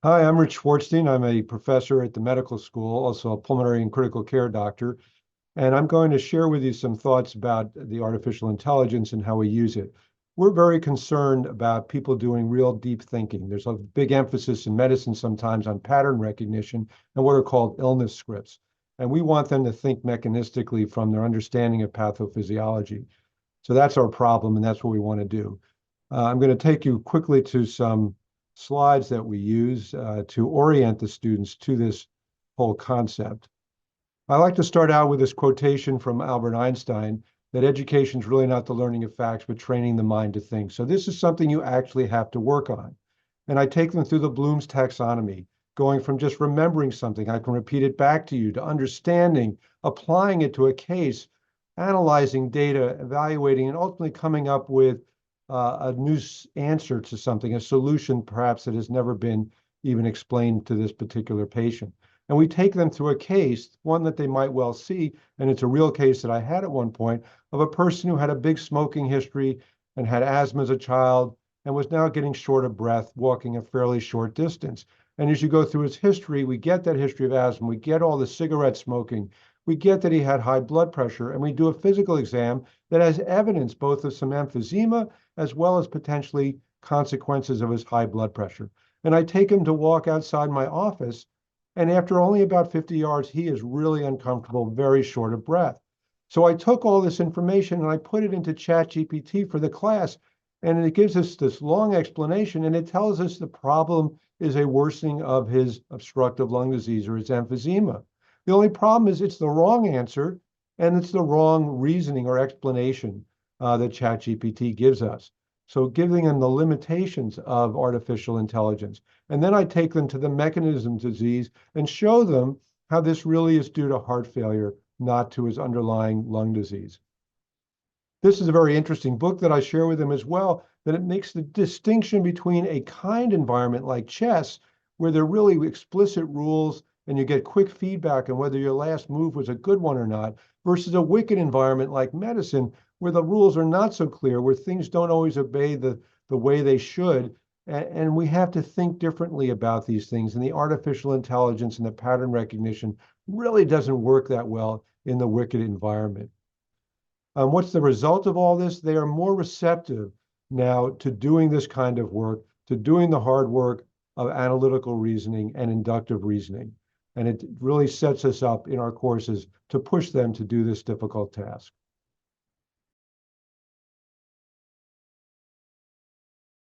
Hi, I'm Rich Schwartzstein. I'm a professor at the medical school, also a pulmonary and critical care doctor. And I'm going to share with you some thoughts about the artificial intelligence and how we use it. We're very concerned about people doing real deep thinking. There's a big emphasis in medicine sometimes on pattern recognition and what are called illness scripts. And we want them to think mechanistically from their understanding of pathophysiology. So that's our problem, and that's what we want to do. I'm going to take you quickly to some slides that we use to orient the students to this whole concept. I like to start out with this quotation from Albert Einstein that education is really not the learning of facts, but training the mind to think. So this is something you actually have to work on. And I take them through the Bloom's taxonomy, going from just remembering something, I can repeat it back to you, to understanding, applying it to a case, analyzing data, evaluating, and ultimately coming up with a new answer to something, a solution perhaps that has never been even explained to this particular patient. And we take them through a case, one that they might well see, and it's a real case that I had at one point, of a person who had a big smoking history and had asthma as a child and was now getting short of breath, walking a fairly short distance. And as you go through his history, we get that history of asthma, we get all the cigarette smoking, we get that he had high blood pressure, and we do a physical exam that has evidence both of some emphysema as well as potentially consequences of his high blood pressure. And I take him to walk outside my office, and after only about 50 yards, he is really uncomfortable, very short of breath. So I took all this information and I put it into ChatGPT for the class, and it gives us this long explanation, and it tells us the problem is a worsening of his obstructive lung disease or his emphysema. The only problem is it's the wrong answer, and it's the wrong reasoning or explanation that ChatGPT gives us. So giving them the limitations of artificial intelligence. And then I take them to the mechanism of disease and show them how this really is due to heart failure, not to his underlying lung disease. This is a very interesting book that I share with them as well, that it makes the distinction between a kind environment like chess, where there are really explicit rules and you get quick feedback on whether your last move was a good one or not, versus a wicked environment like medicine, where the rules are not so clear, where things don't always obey the way they should. And we have to think differently about these things. And the artificial intelligence and the pattern recognition really doesn't work that well in the wicked environment. What's the result of all this? They are more receptive now to doing this kind of work, to doing the hard work of analytical reasoning and inductive reasoning. And it really sets us up in our courses to push them to do this difficult task.